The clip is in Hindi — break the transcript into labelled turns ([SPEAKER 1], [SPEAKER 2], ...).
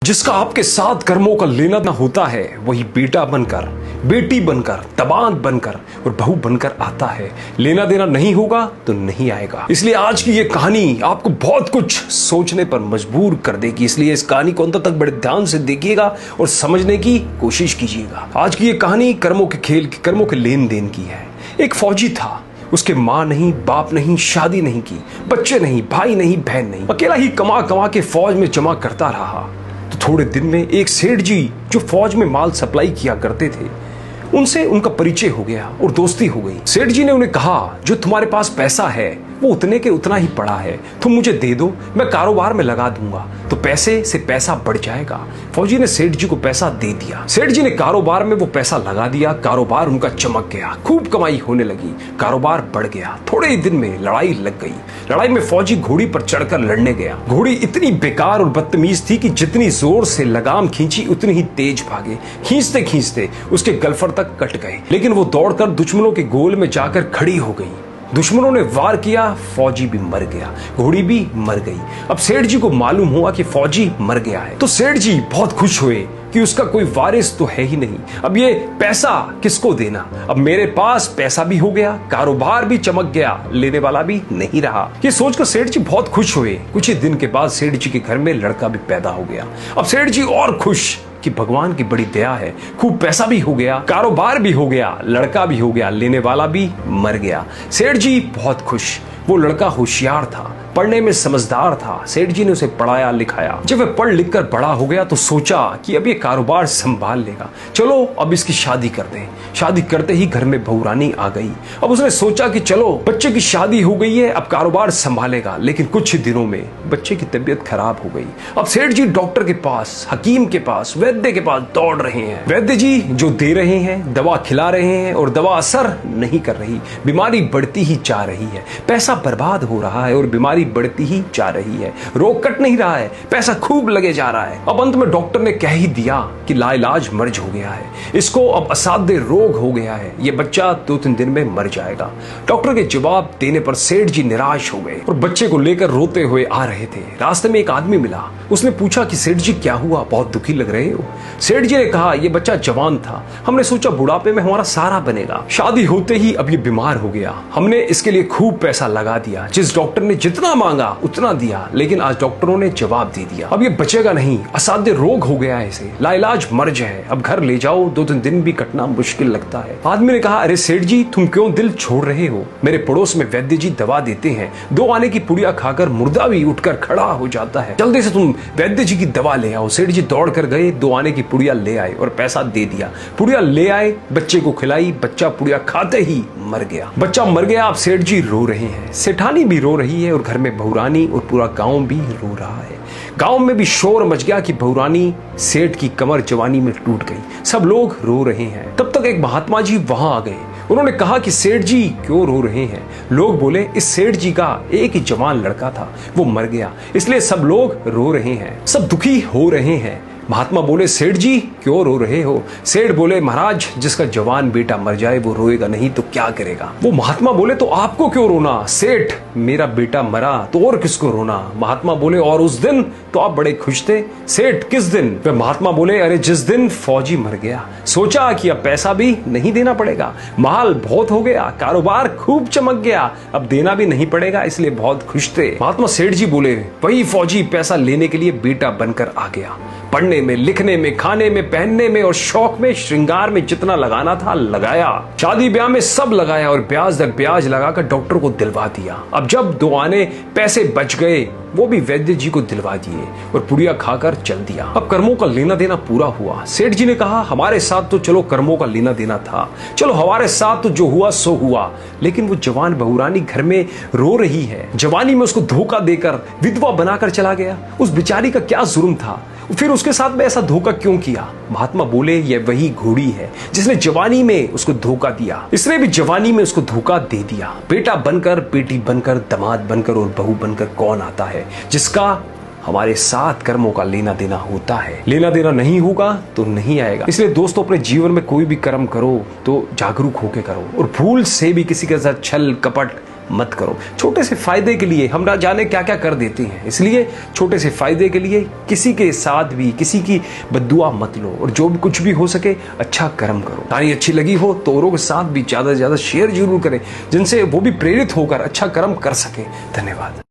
[SPEAKER 1] जिसका आपके साथ कर्मों का लेना ना होता है वही बेटा बनकर, बेटी बनकर, दामाद बनकर और बहू बनकर आता है। लेना देना नहीं होगा तो नहीं आएगा। इसलिए आज की ये कहानी आपको बहुत कुछ सोचने पर मजबूर कर देगी। इसलिए इस कहानी को अंत तक बड़े ध्यान से देखिएगा और समझने की कोशिश कीजिएगा। आज की ये कहानी कर्मों के खेल की, कर्मों के लेन देन की है। एक फौजी था, उसके माँ नहीं, बाप नहीं, शादी नहीं की, बच्चे नहीं, भाई नहीं, बहन नहीं, अकेला ही कमा कमा के फौज में जमा करता रहा। तो थोड़े दिन में एक सेठ जी जो फौज में माल सप्लाई किया करते थे, उनसे उनका परिचय हो गया और दोस्ती हो गई। सेठ जी ने उन्हें कहा, जो तुम्हारे पास पैसा है वो उतने के उतना ही पड़ा है, तुम मुझे दे दो, मैं कारोबार में लगा दूंगा तो पैसे से पैसा बढ़ जाएगा। फौजी ने सेठ जी को पैसा दे दिया। सेठ जी ने कारोबार में वो पैसा लगा दिया। कारोबार उनका चमक गया, खूब कमाई होने लगी, कारोबार बढ़ गया। थोड़े ही दिन में लड़ाई लग गई। लड़ाई में फौजी घोड़ी पर चढ़कर लड़ने गया। घोड़ी इतनी बेकार और बदतमीज थी कि जितनी जोर से लगाम खींची उतनी ही तेज भागे। खींचते खींचते उसके गलफर तक कट गए, लेकिन वो दौड़कर दुश्मनों के गोल में जाकर खड़ी हो गई। दुश्मनों ने वार किया, फौजी भी मर गया, घोड़ी भी मर गई। अब सेठ जी को मालूम हुआ कि फौजी मर गया है, तो सेठ जी बहुत खुश हुए कि उसका कोई वारिस तो है ही नहीं। अब ये पैसा किसको देना? अब मेरे पास पैसा भी हो गया, कारोबार भी चमक गया, लेने वाला भी नहीं रहा। ये सोचकर सेठ जी बहुत खुश हुए। कुछ ही दिन के बाद सेठ जी के घर में लड़का भी पैदा हो गया। अब सेठ जी और खुश कि भगवान की बड़ी दया है, खूब पैसा भी हो गया, कारोबार भी हो गया, लड़का भी हो गया, लेने वाला भी मर गया। सेठ जी बहुत खुश। वो लड़का होशियार था, पढ़ने में समझदार था। सेठ जी ने उसे पढ़ाया लिखाया। जब वह पढ़ लिख कर बड़ा हो गया तो सोचा कि अब ये कारोबार संभाल लेगा, चलो अब इसकी शादी कर दें। शादी करते ही घर में बहू रानी आ गई। अब उसने सोचा कि चलो बच्चे की शादी हो गई है, अब कारोबार संभालेगा। लेकिन कुछ ही दिनों में बच्चे की तबीयत खराब हो गई। अब सेठ जी डॉक्टर के पास, हकीम के पास, वैद्य के पास दौड़ रहे हैं। वैद्य जी जो दे रहे हैं, दवा खिला रहे हैं और दवा असर नहीं कर रही, बीमारी बढ़ती ही जा रही है, पैसा बर्बाद हो रहा है और बीमारी बढ़ती ही जा रही है, रोग कट नहीं रहा है, पैसा खूब लगे जा रहा है। अब अंत में डॉक्टर ने कह ही दिया कि लाइलाज मर्ज हो गया है, इसको अब असाध्य रोग हो गया है, ये बच्चा 2-3 दिन में मर जाएगा। डॉक्टर के जवाब देने पर सेठ जी निराश हो गए और बच्चे को लेकर रोते हुए आ रहे थे। रास्ते में एक आदमी मिला। उसने पूछा कि सेठ जी क्या हुआ, बहुत दुखी लग रहे हो? सेठ जी ने कहा, ये बच्चा जवान था, हमने सोचा बुढ़ापे में हमारा सहारा बनेगा, शादी होते ही अब ये बीमार हो गया, हमने इसके लिए खूब पैसा लगा दिया, जिस डॉक्टर ने जितना मांगा उतना दिया, लेकिन आज डॉक्टरों ने जवाब दे दिया, अब ये बचेगा नहीं, असाध्य रोग हो गया है, इसे लाइलाज मर्ज है, अब घर ले जाओ, 2-3 दिन भी कटना मुश्किल लगता है। आदमी ने कहा, अरे सेठ जी तुम क्यों दिल छोड़ रहे हो? मेरे पड़ोस में वैद्य जी दवा देते हैं, 2 आने की पुड़िया खाकर मुर्दा भी उठकर खड़ा हो जाता है, जल्दी से तुम वैद्य जी की दवा ले आओ। सेठ जी दौड़ कर गए, 2 आने की पुड़िया ले आए और पैसा दे दिया। पुड़िया ले आए, बच्चे को खिलाई, बच्चा पुड़िया खाते ही मर गया। बच्चा मर गया। अब सेठ जी रो रहे हैं, सेठानी भी रो रही है और घर में बहुरानी और पूरा गांव भी रो रहा है। गांव में भी शोर मच गया कि बहुरानी सेठ की कमर जवानी में टूट गई। सब लोग रो रहे हैं। तब तक एक महात्मा जी वहां आ गए। उन्होंने कहा कि सेठ जी क्यों रो रहे हैं? लोग बोले, इस सेठ जी का एक ही जवान लड़का था, वो मर गया, इसलिए सब लोग रो रहे हैं, सब दुखी हो रहे हैं। महात्मा बोले, सेठ जी क्यों रो रहे हो? सेठ बोले, महाराज जिसका जवान बेटा मर जाए वो रोएगा नहीं तो क्या करेगा? वो महात्मा बोले, तो आपको क्यों रोना? सेठ मेरा बेटा मरा तो और किसको रोना? महात्मा बोले, और उस दिन तो आप बड़े खुश थे। सेठ किस दिन? वे महात्मा बोले, अरे जिस दिन फौजी मर गया, सोचा कि अब पैसा भी नहीं देना पड़ेगा, माल बहुत हो गया, कारोबार खूब चमक गया, अब देना भी नहीं पड़ेगा, इसलिए बहुत खुश थे। महात्मा सेठ जी बोले, वही फौजी पैसा लेने के लिए बेटा बनकर आ गया, पढ़ने में, लिखने में, खाने में, पहनने में और शौक में, श्रृंगार में जितना लगाना था लगाया, शादी ब्याह में सब लगाया और ब्याज दर ब्याज लगाकर डॉक्टर को दिलवा दिया। अब जब 2 आने पैसे बच गए वो भी वैद्य जी को दिलवा दिए और पुड़िया खाकर चल दिया। अब कर्मों का लेना देना पूरा हुआ। सेठ जी ने कहा, हमारे साथ तो चलो कर्मों का लेना देना था, चलो हमारे साथ तो जो हुआ सो हुआ, लेकिन वो जवान बहुरानी घर में रो रही है, जवानी में उसको धोखा देकर विधवा बनाकर चला गया, उस बेचारी का क्या जुर्म था? फिर उसके साथ में ऐसा धोखा क्यों किया? महात्मा बोले, ये वही घोड़ी है जिसने जवानी में उसको धोखा दिया, इसने भी जवानी में उसको धोखा दे दिया। बेटा बनकर, बेटी बनकर, दामाद बनकर और बहू बनकर कौन आता है जिसका हमारे साथ कर्मों का लेना देना होता है? लेना देना नहीं होगा तो नहीं आएगा। इसलिए दोस्तों, अपने जीवन में कोई भी कर्म करो तो जागरूक होकर करो और भूल से भी किसी के साथ छल कपट मत करो। छोटे से फायदे के लिए हम ना जाने क्या क्या कर देते हैं, इसलिए छोटे से फायदे के लिए किसी के साथ भी किसी की बद्दुआ मत लो और जो भी कुछ भी हो सके अच्छा कर्म करो। कहानी अच्छी लगी हो तो औरों के साथ भी ज्यादा से ज्यादा शेयर जरूर करें, जिनसे वो भी प्रेरित होकर अच्छा कर्म कर सके। धन्यवाद।